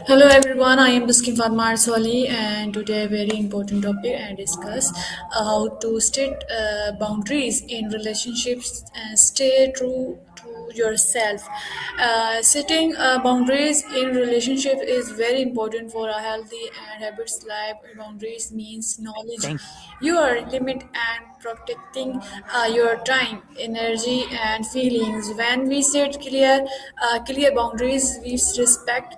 Hello everyone, I am Biskin Fatma Arswali and today a very important topic and discuss how to set boundaries in relationships and stay true to yourself. Setting boundaries in relationship is very important for a healthy and habits life. Boundaries means knowledge Thank your limit and protecting your time, energy and feelings. When we set clear boundaries, we respect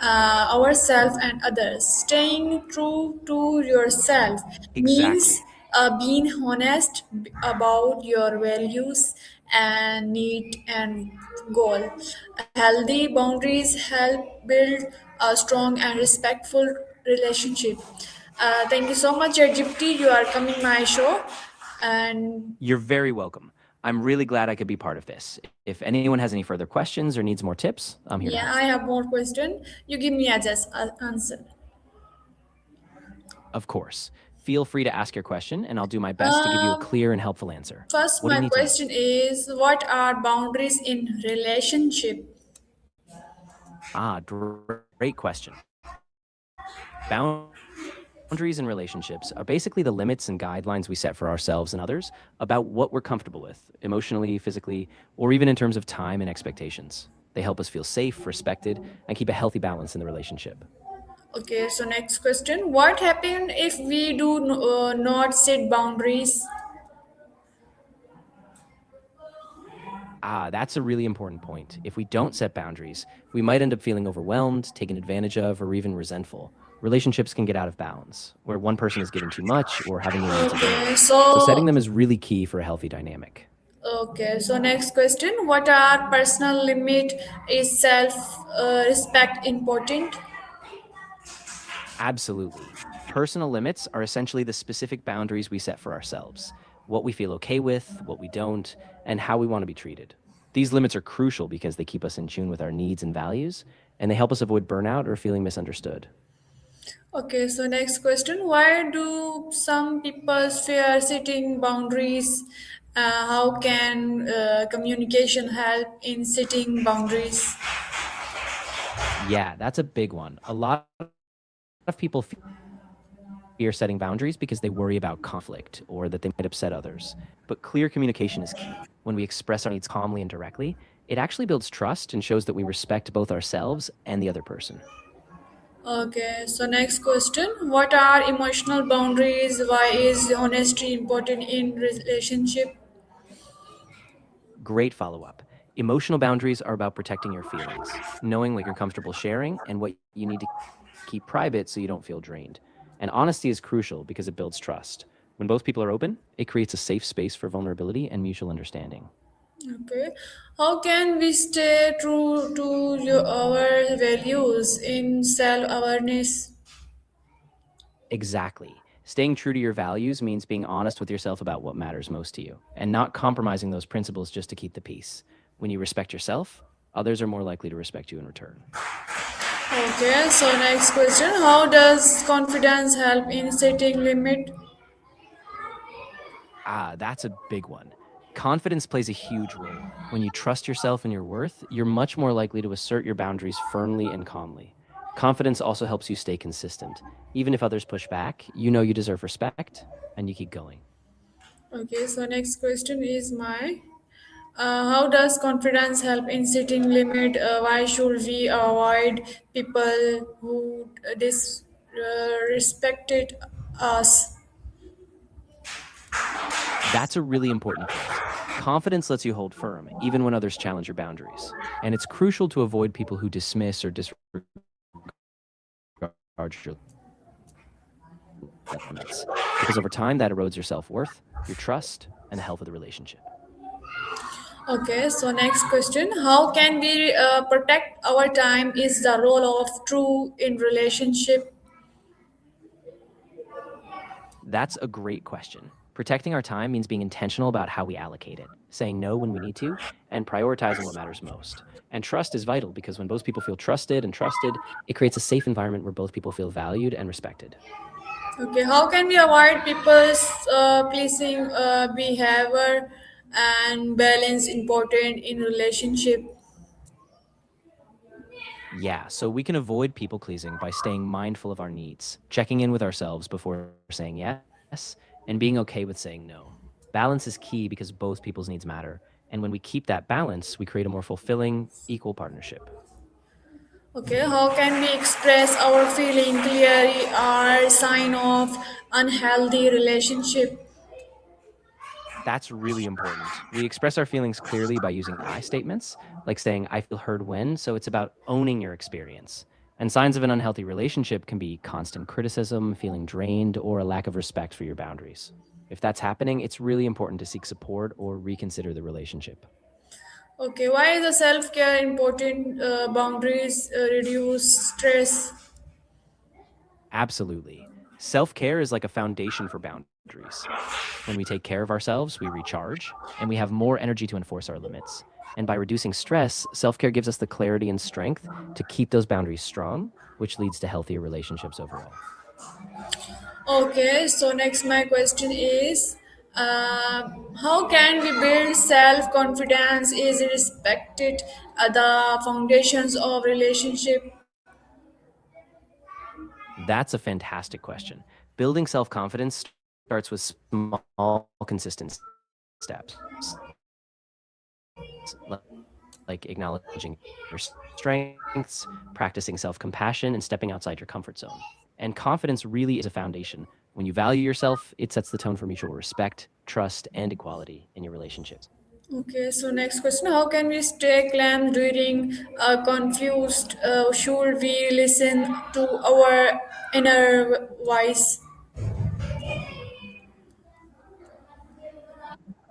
ourselves and others. Staying true to yourself means exactly. being honest about your values and need and goal. Healthy boundaries help build a strong and respectful relationship. Thank you so much, Gypty. You are coming my show, and You're very welcome. I'm really glad I could be part of this. If anyone has any further questions or needs more tips, I'm here to yeah, help. I have more question. You give me a just answer. Of course. Feel free to ask your question, and I'll do my best to give you a Um, clear and helpful answer. First, What do my you need to know? question is, what are boundaries in relationship? Great question. Boundaries in relationships are basically the limits and guidelines we set for ourselves and others about what we're comfortable with, emotionally, physically, or even in terms of time and expectations. They help us feel safe, respected, and keep a healthy balance in the relationship. Okay, so next question, what happen if we do not set boundaries? That's a really important point. If we don't set boundaries, we might end up feeling overwhelmed, taken advantage of, or even resentful. Relationships can get out of balance, where one person is giving too much or having their needs Okay, ignored. So setting so them is really key for a healthy dynamic. next question, what are personal limit? Is self respect important? Absolutely. Personal limits are essentially the specific boundaries we set for ourselves, what we feel okay with, what we don't, and how we want to be treated. These limits are crucial because they keep us in tune with our needs and values, and they help us avoid burnout or feeling misunderstood. Okay, so next question, why do some people fear setting boundaries? How can communication help in setting boundaries? Yeah, that's a big one. A lot of people fear setting boundaries because they worry about conflict or that they might upset others. But clear communication is key. When we express our needs calmly and directly, it actually builds trust and shows that we respect both ourselves and the other person. Okay, so next question, what are emotional boundaries? Why is honesty important in relationship? Great follow up. Emotional boundaries are about protecting your feelings, knowing what you're comfortable sharing and what you need to keep private so you don't feel drained. And honesty is crucial because it builds trust. When both people are open, it creates a safe space for vulnerability and mutual understanding. Okay, how can we stay true to our values in self-awareness? Exactly. Staying true to your values means being honest with yourself about what matters most to you and not compromising those principles just to keep the peace. When you respect yourself, others are more likely to respect you in return. Okay, so next question, how does confidence help in setting limit? That's a big one. Confidence plays a huge role. When you trust yourself and your worth, you're much more likely to assert your boundaries firmly and calmly. Confidence also helps you stay consistent. Even if others push back, you know you deserve respect and you keep going. Okay, so next question is how does confidence help in setting limit? Why should we avoid people who disrespected us? That's a really important point. Confidence lets you hold firm, even when others challenge your boundaries. And it's crucial to avoid people who dismiss or disregard your limits, because over time that erodes your self worth, your trust, and the health of the relationship. Okay, so next question, how can we protect our time? Is the role of true in relationship? That's a great question. Protecting our time means being intentional about how we allocate it, saying no when we need to, and prioritizing what matters most. And trust is vital because when both people feel trusted, it creates a safe environment where both people feel valued and respected. Okay, how can we avoid people's pleasing behavior? and balance important in relationship? Yeah, so we can avoid people pleasing by staying mindful of our needs, checking in with ourselves before saying yes, and being okay with saying no. Balance is key because both people's needs matter. And when we keep that balance, we create a more fulfilling, equal partnership. Okay, how can we express our feeling clearly or sign of unhealthy relationship? That's really important. We express our feelings clearly by using I statements, like saying, I feel heard when. So it's about owning your experience. And signs of an unhealthy relationship can be constant criticism, feeling drained, or a lack of respect for your boundaries. If that's happening, it's really important to seek support or reconsider the relationship. Okay, why is the self care important? Boundaries reduce stress. Absolutely. Self care is like a foundation for boundaries. When we take care of ourselves, we recharge and we have more energy to enforce our limits. And by reducing stress, self care gives us the clarity and strength to keep those boundaries strong, which leads to healthier relationships overall. Okay, so next my question is, uh, how can we build self confidence? Is respected the foundations of relationship? That's a fantastic question. Building self confidence starts with small, consistent steps, like acknowledging your strengths, practicing self compassion, and stepping outside your comfort zone. And confidence really is a foundation. When you value yourself, it sets the tone for mutual respect, trust, and equality in your relationships. Okay, so next question, how can we stay calm during confused? Should we listen to our inner voice?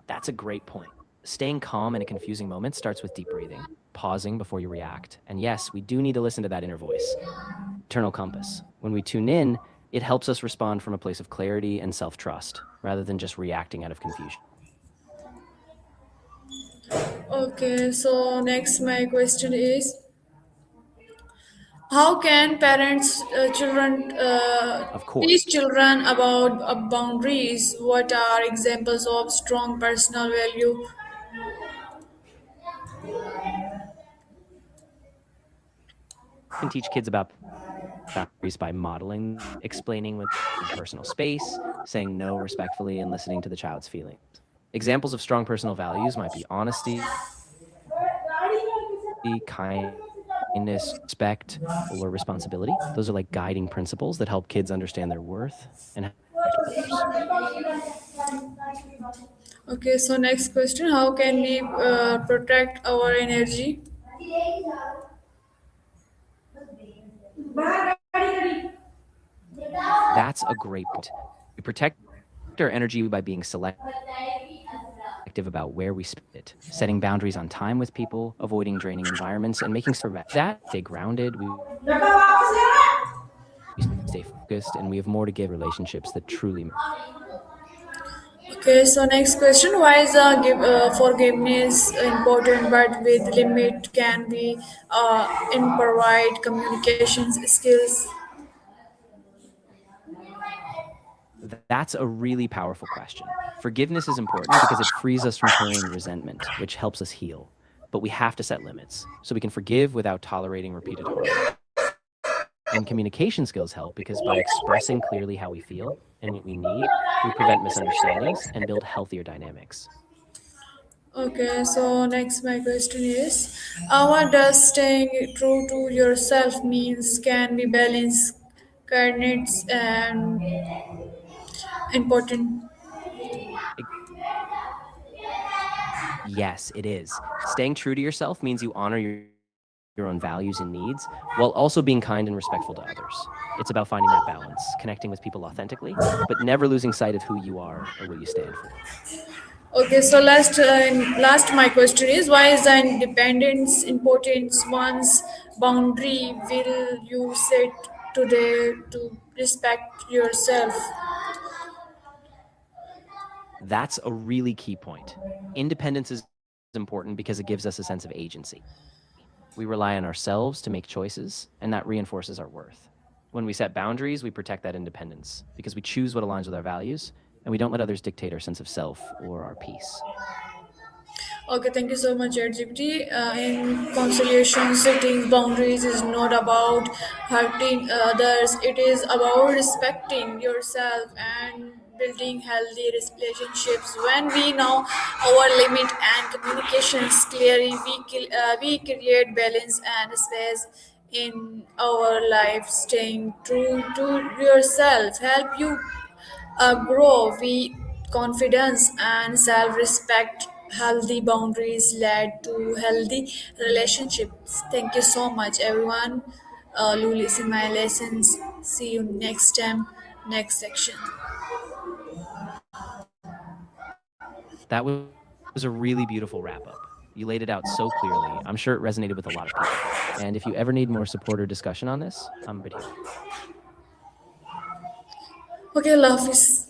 That's a great point. Staying calm in a confusing moment starts with deep breathing, pausing before you react. And yes, we do need to listen to that inner voice, internal compass. When we tune in, it helps us respond from a place of clarity and self trust rather than just reacting out of confusion. Okay, so next my question is, how can parents, children, Of teach course, children about boundaries? What are examples of strong personal value? can teach kids about boundaries by modeling, explaining with personal space, saying no respectfully, and listening to the child's feelings. Examples of strong personal values might be honesty, kindness, respect, or responsibility. Those are like guiding principles that help kids understand their worth and how to act with others. Okay, so next question, how can we protect our energy? That's a great point. We protect our energy by being selective about where we spend it, setting boundaries on time with people, avoiding draining environments, and making sure that stay grounded. We stay focused, and we have more to give relationships that truly matter. Okay, so next question, why is forgiveness important but with limit? Can we improvide communications skills? That's a really powerful question. Forgiveness is important because it frees us from carrying resentment, which helps us heal. But we have to set limits so we can forgive without tolerating repeated harm. And communication skills help because by expressing clearly how we feel and what we need, we prevent misunderstandings and build healthier dynamics. Okay, so next my question is, what does staying true to yourself means? Can we balance kindness and important? Yes, it is. Staying true to yourself means you honor your own values and needs while also being kind and respectful to others. It's about finding that balance, connecting with people authentically, but never losing sight of who you are or what you stand for. Okay, so last my question is, why is the independence important? One's boundary will you set today to respect yourself? That's a really key point. Independence is important because it gives us a sense of agency. We rely on ourselves to make choices, and that reinforces our worth. When we set boundaries, we protect that independence because we choose what aligns with our values and we don't let others dictate our sense of self or our peace. Okay, thank you so much, ChatGPT. In conciliation, setting boundaries is not about hurting others. It is about respecting yourself and building healthy relationships. When we know our limit and communications clearly, we create balance and space in our life. Staying true to yourself help you grow we confidence and self-respect. Healthy boundaries led to healthy relationships. Thank you so much, everyone, who listen my lessons. See you next time, next section. That was a really beautiful wrap up. You laid it out so clearly. I'm sure it resonated with a lot of people. And if you ever need more support or discussion on this, I'm right here. Okay, love is